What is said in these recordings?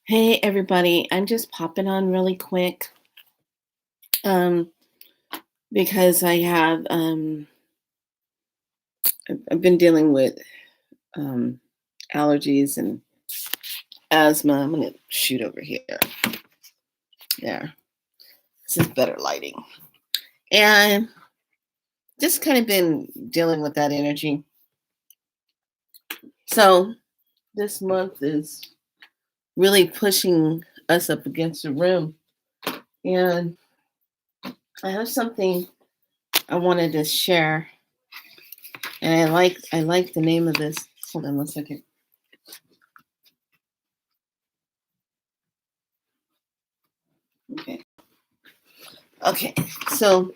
Hey everybody, I'm just popping on really quick um, because I've been dealing with um, allergies and asthma. I'm gonna shoot over here. There, this is better lighting, and just kind of been dealing with that energy. So this month is really pushing us up against the rim, and I have something I wanted to share, and I like the name of this. Hold on one second. Okay. Okay, so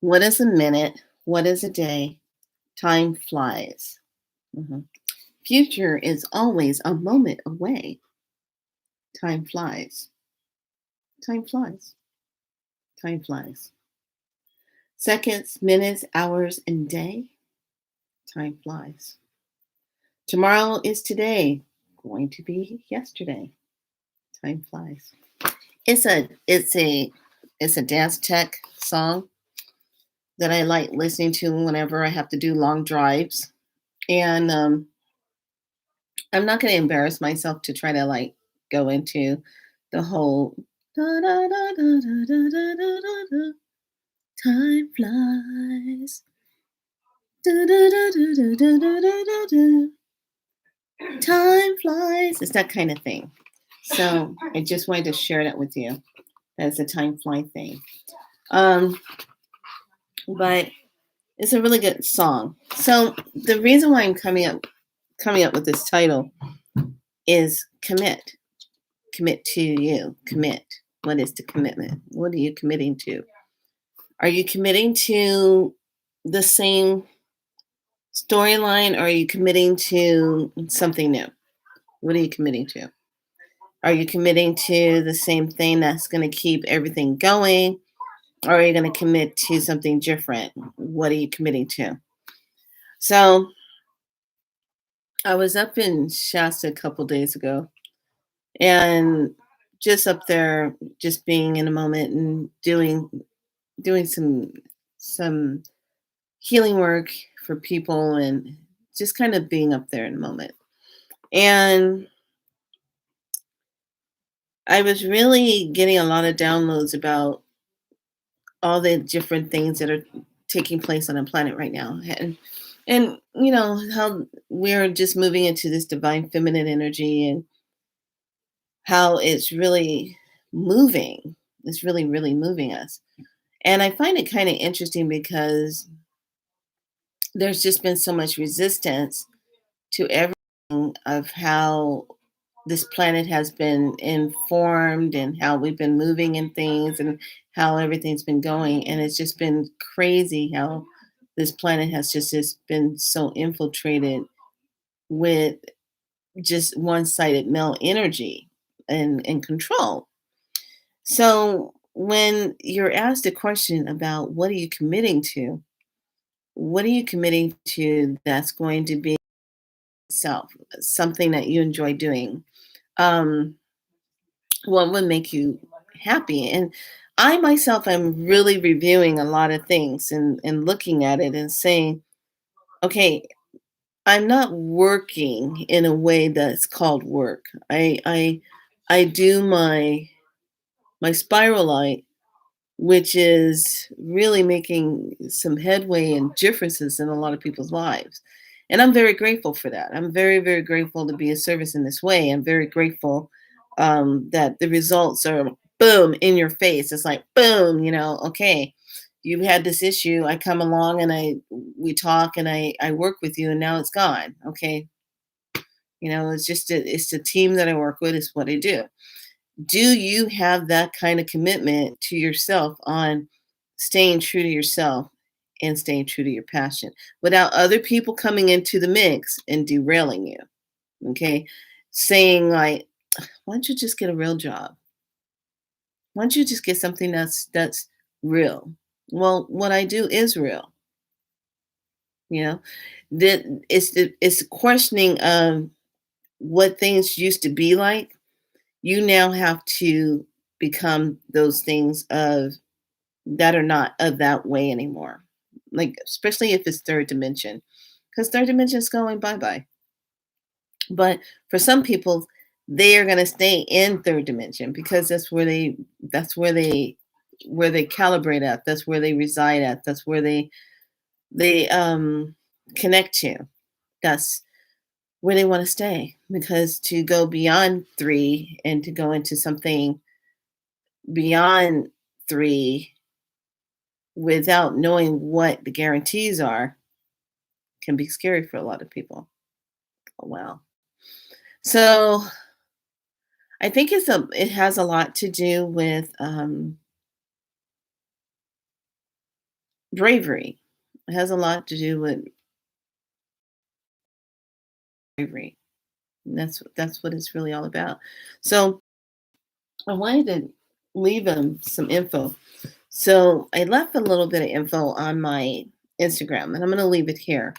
what is a minute? What is a day? Time flies. Mhm. Future is always a moment away. Time flies. Time flies. Time flies. Seconds, minutes, hours, and day. Time flies. Tomorrow is today. Going to be yesterday. Time flies. It's a dance tech song that I like listening to whenever I have to do long drives. And I'm not going to embarrass myself to try to like go into the whole da, da, da, da, da, da, da, da, da, da. Time flies. Da, da, da, da, da, da, da, da, da, da. Time flies. It's that kind of thing. So I just wanted to share that with you. That's a time fly thing. Um, but it's a really good song. So the reason why I'm coming up with this title is commit. Commit to you. Commit. What is the commitment? What are you committing to? Are you committing to the same storyline or are you committing to something new? What are you committing to? Are you committing to the same thing that's going to keep everything going? Or are you going to commit to something different? What are you committing to? So I was up in Shasta a couple days ago and just up there, just being in a moment and doing some healing work for people and just kind of being up there in a moment. And I was really getting a lot of downloads about all the different things that are taking place on the planet right now. And how we're just moving into this divine feminine energy and how it's really moving. It's really, really moving us. And I find it kind of interesting because there's just been so much resistance to everything of how this planet has been informed and how we've been moving in things and how everything's been going. And it's just been crazy how this planet has just been so infiltrated with just one-sided male energy and control. So when you're asked a question about what are you committing to, what are you committing to that's going to be self, something that you enjoy doing? Um, what would make you happy? And I myself am really reviewing a lot of things and looking at it and saying, okay, I'm not working in a way that's called work. I do my spiral light, which is really making some headway and differences in a lot of people's lives. And I'm very grateful for that. I'm very, very grateful to be of service in this way. I'm very grateful that the results are boom in your face. It's like boom, okay, you had this issue. I come along and we talk and I work with you and now it's gone. Okay. It's the team that I work with, is what I do. Do you have that kind of commitment to yourself on staying true to yourself and staying true to your passion without other people coming into the mix and derailing you? Okay. Saying, like, why don't you just get a real job? Why don't you just get something that's real? Well, what I do is real, you know. That it's the questioning of what things used to be like you now have to become those things of that are not of that way anymore. Like, especially if it's third dimension, because third dimension is going bye bye. But for some people, they are going to stay in third dimension because that's where they calibrate at. That's where they reside at. That's where they connect to. That's where they want to stay, because to go beyond three and to go into something beyond three without knowing what the guarantees are can be scary for a lot of people. Oh, wow. So I think it has a lot to do with bravery. It has a lot to do with bravery. And that's what it's really all about. So I wanted to leave them some info. So I left a little bit of info on my Instagram, and I'm going to leave it here.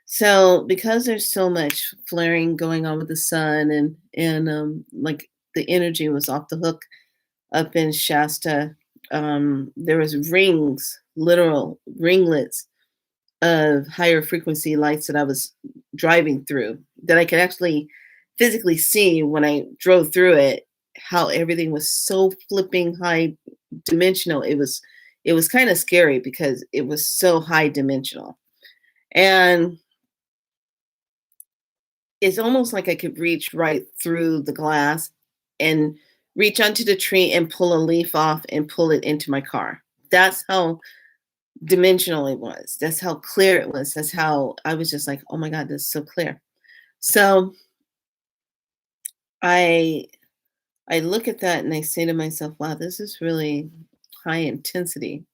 So because there's so much flaring going on with the sun, and like the energy was off the hook up in Shasta, there was rings, literal ringlets of higher frequency lights that I was driving through that I could actually physically see when I drove through it, how everything was so flipping high dimensional. It was kind of scary because it was so high dimensional. And it's almost like I could reach right through the glass and reach onto the tree and pull a leaf off and pull it into my car. That's how dimensional it was. That's how clear it was. That's how I was just like, oh my God, this is so clear. So I I look at that and I say to myself, wow, this is really high intensity,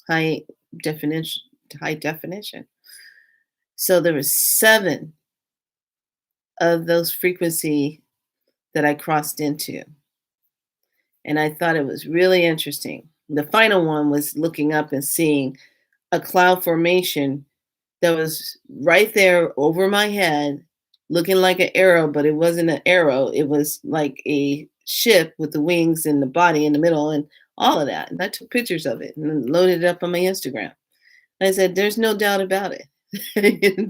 high definition, high definition. So there was seven of those frequency that I crossed into. And I thought it was really interesting. The final one was looking up and seeing a cloud formation that was right there over my head, looking like an arrow, but it wasn't an arrow. It was like a ship with the wings and the body in the middle and all of that. And I took pictures of it and loaded it up on my Instagram. And I said, there's no doubt about it.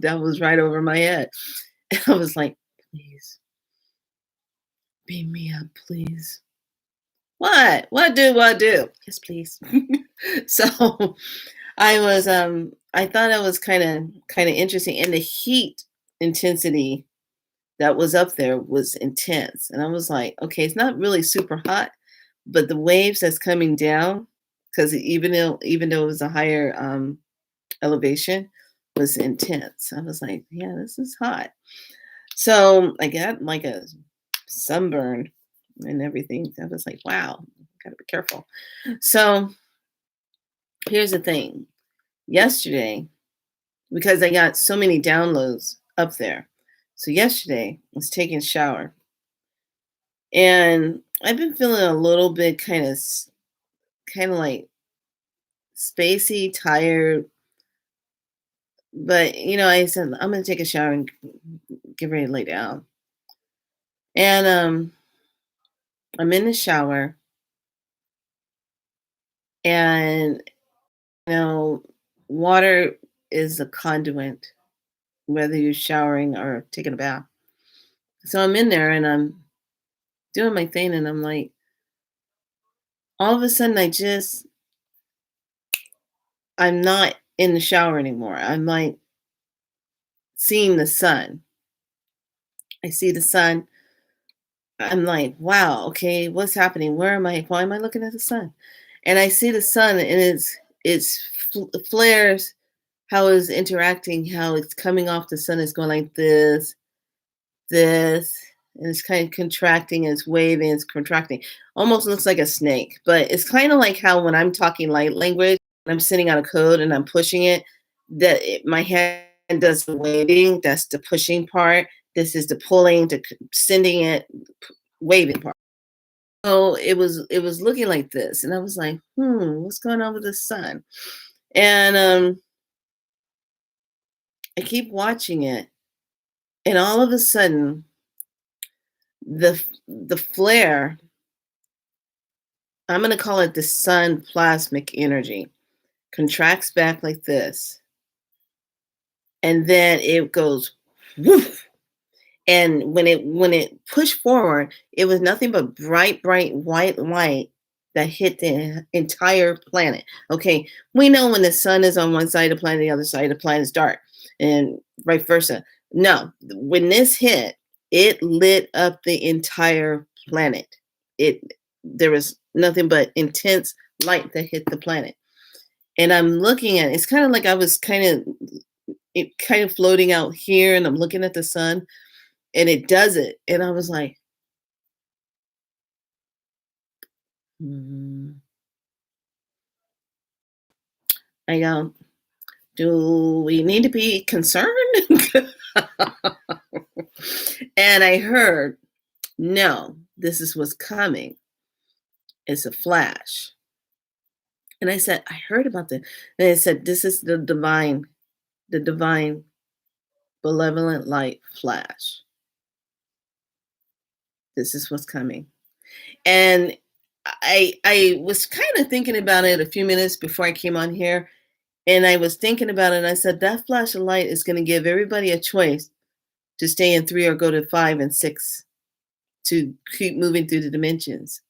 That was right over my head. And I was like, please, beam me up, please. What? What do I do? Yes, please. So I thought that was kind of interesting. And the heat intensity that was up there was intense. And I was like, okay, it's not really super hot, but the waves that's coming down, because even though it was a higher elevation, was intense. I was like, yeah, this is hot. So I got like a sunburn and everything. I was like, wow, gotta be careful. So here's the thing. Yesterday, because I got so many downloads up there. So yesterday I was taking a shower, and I've been feeling a little bit kind of like spacey, tired, but I said I'm going to take a shower and get ready to lay down. And I'm in the shower, and you know water is a conduit whether you're showering or taking a bath. So I'm in there and I'm doing my thing, and I'm like, all of a sudden I'm not in the shower anymore. I'm like seeing the sun. I see the sun. I'm like, wow, okay, what's happening? Where am I? Why am I looking at the sun? And I see the sun, and it's flares, how it's interacting, how it's coming off the sun. It's going like this, and it's kind of contracting, and it's waving, it's contracting. Almost looks like a snake, but it's kind of like how when I'm talking light language, when I'm sending out a code and I'm pushing it, my hand does the waving. That's the pushing part. This is the pulling, to sending it, waving part. So it was looking like this, and I was like, what's going on with the sun? And I keep watching it, and all of a sudden, The flare, I'm going to call it the sun plasmic energy, contracts back like this, and then it goes woof. And when it pushed forward, it was nothing but bright white light that hit the entire planet. Okay, we know when the sun is on one side of the planet, the other side of the planet is dark, and vice versa. No, when this hit, it lit up the entire planet. It There was nothing but intense light that hit the planet. And I'm looking at it's kind of like I was kind of floating out here, and I'm looking at the sun, and it does it. And I was like, "Mm." I go, "Do we need to be concerned?" And I heard, "No, this is what's coming. It's a flash." And I said, "I heard about this." And I said, "This is the divine benevolent light flash. This is what's coming." And I was kind of thinking about it a few minutes before I came on here. And I was thinking about it, and I said, that flash of light is going to give everybody a choice to stay in three or go to five and six, to keep moving through the dimensions.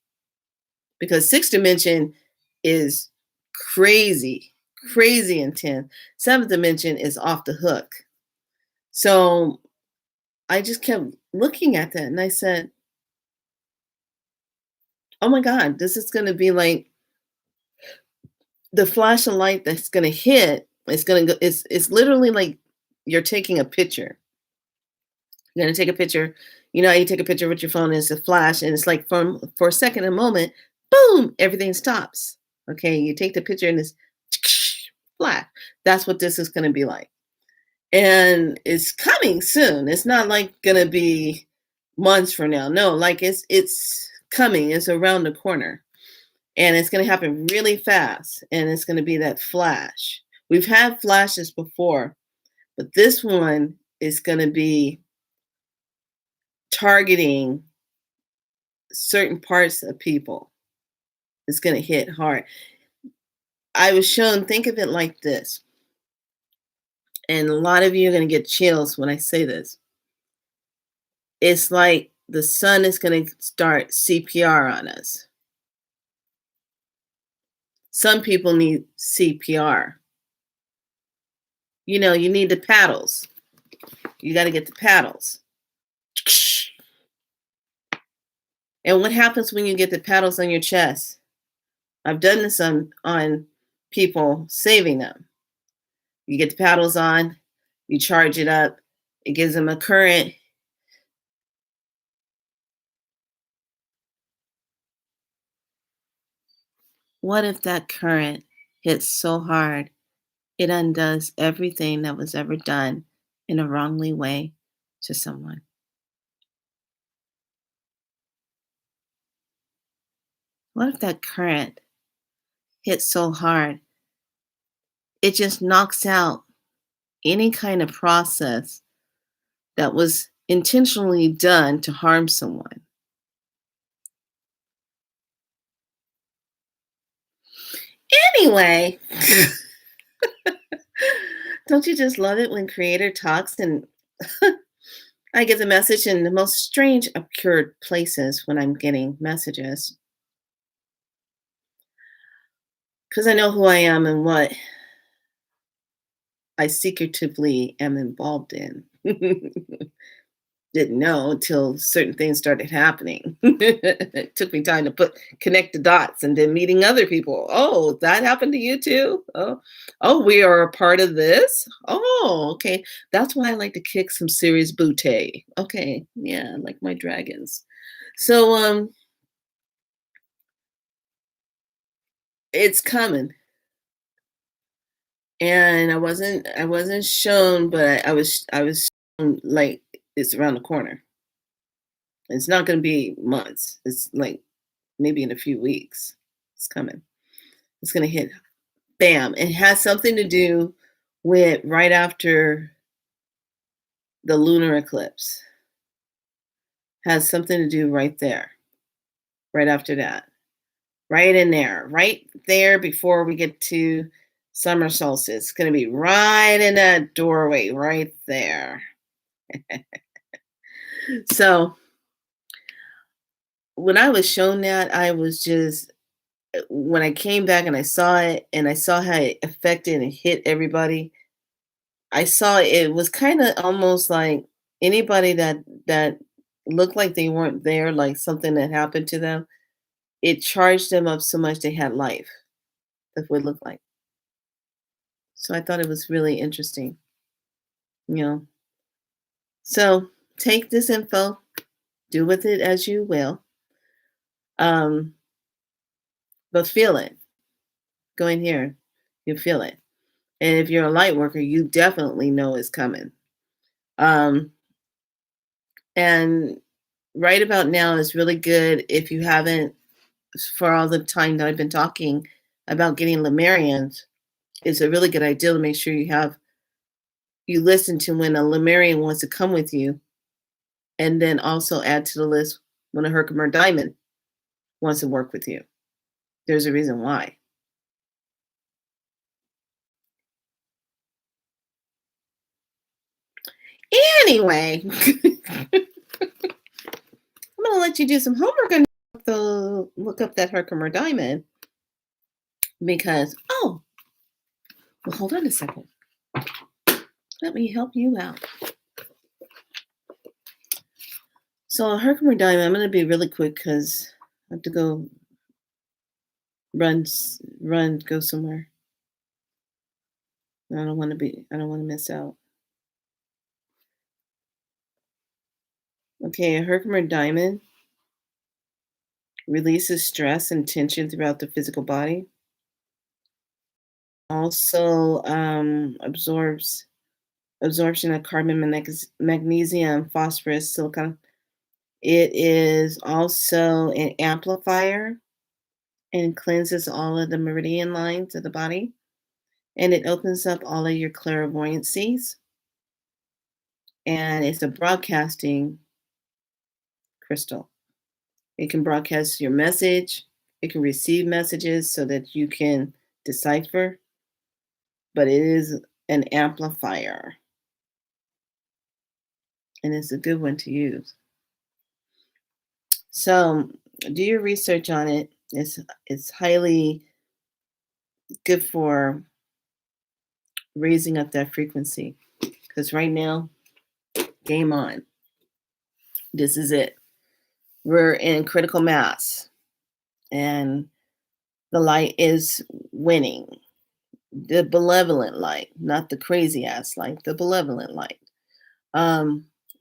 Because sixth dimension is crazy, crazy intense. Seventh dimension is off the hook. So I just kept looking at that, and I said, oh my God, this is going to be like the flash of light that's going to hit. It's going to go, it's literally like you're taking a picture. You're gonna take a picture. You know how you take a picture with your phone and it's a flash, and it's like for a second, a moment, boom, everything stops. Okay, you take the picture and it's flash. That's what this is gonna be like. And it's coming soon. It's not like gonna be months from now. No, like it's coming, it's around the corner. And it's gonna happen really fast. And it's gonna be that flash. We've had flashes before, but this one is gonna be targeting certain parts of people. It's going to hit hard. I was shown, think of it like this, and a lot of you are going to get chills when I say this. It's like the sun is going to start CPR on us. Some people need CPR. You know, you need the paddles. You got to get the paddles. And what happens when you get the paddles on your chest? I've done this on people, saving them. You get the paddles on, you charge it up, it gives them a current. What if that current hits so hard it undoes everything that was ever done in a wrongly way to someone? What if that current hits so hard it just knocks out any kind of process that was intentionally done to harm someone? Anyway, don't you just love it when creator talks and I get the message in the most strange, obscure places when I'm getting messages? Because I know who I am and what I secretively am involved in. Didn't know until certain things started happening. It took me time to connect the dots, and then meeting other people. Oh, that happened to you too? Oh, we are a part of this? Oh, okay. That's why I like to kick some serious booty. Okay, yeah, like my dragons. So it's coming. And I wasn't shown, but I was shown like it's around the corner. It's not going to be months. It's like maybe in a few weeks. It's coming. It's going to hit bam. It has something to do with right after the lunar eclipse. has something to do right there, right after that. Right in there, right there before we get to summer solstice. It's gonna be right in that doorway right there. So when I was shown that, I was just when I came back and I saw it and I saw how it affected and hit everybody, I saw it was kinda almost like anybody that looked like they weren't there, like something that happened to them, it charged them up so much they had life. That's what it looked like. So I thought it was really interesting, you know. So take this info, do with it as you will, um, but feel it. Go in here, you feel it. And if you're a light worker, you definitely know it's coming. Um, and right about now is really good if you haven't, for all the time that I've been talking about getting Lemurians, it's a really good idea to make sure you listen to when a Lemurian wants to come with you, and then also add to the list when a Herkimer Diamond wants to work with you. There's a reason why. Anyway, I'm gonna let you do some homework and look up that Herkimer Diamond because well, hold on a second. Let me help you out. So a Herkimer Diamond, I'm gonna be really quick because I have to go go somewhere. I don't want to miss out. Okay, a Herkimer Diamond releases stress and tension throughout the physical body. Also absorption of carbon, magnesium, phosphorus, silicon. It is also an amplifier and cleanses all of the meridian lines of the body. And it opens up all of your clairvoyancies. And it's a broadcasting crystal. It can broadcast your message. It can receive messages so that you can decipher, but it is an amplifier. And it's a good one to use. So do your research on it. It's highly good for raising up that frequency. Because right now, game on. This is it. We're in critical mass, and the light is winning. The benevolent light, not the crazy ass light, the benevolent light,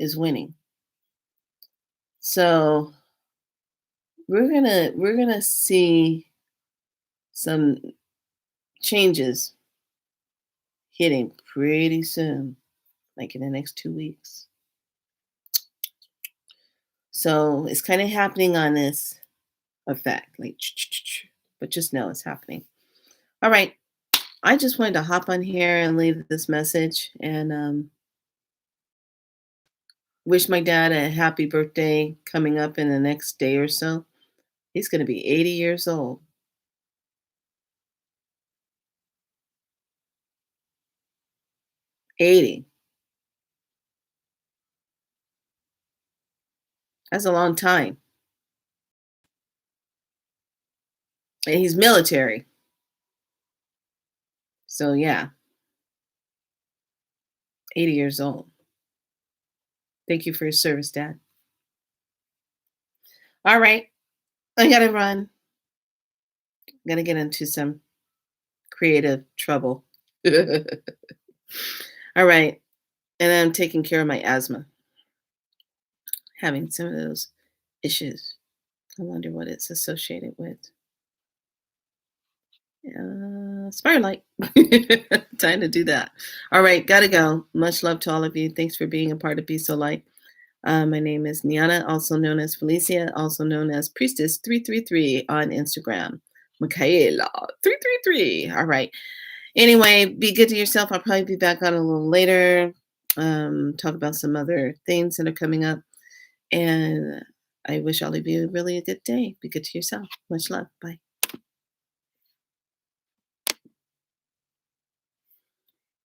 is winning. So we're gonna see some changes hitting pretty soon, like in the next 2 weeks. So it's kind of happening on this effect, like, but just know it's happening. All right. I just wanted to hop on here and leave this message and wish my dad a happy birthday coming up in the next day or so. He's going to be 80 years old. 80. That's a long time. And he's military. So, yeah, 80 years old. Thank you for your service, Dad. All right. I got to run. I'm going to get into some creative trouble. All right. And I'm taking care of my asthma, having some of those issues. I wonder what it's associated with. Spiralight. Time to do that. All right, gotta go. Much love to all of you. Thanks for being a part of Be So Light. My name is Niana, also known as Felicia, also known as Priestess333 on Instagram. Michaela 333. All right. Anyway, be good to yourself. I'll probably be back on a little later. Talk about some other things that are coming up. And I wish all of you really a good day. Be good to yourself. Much love. Bye.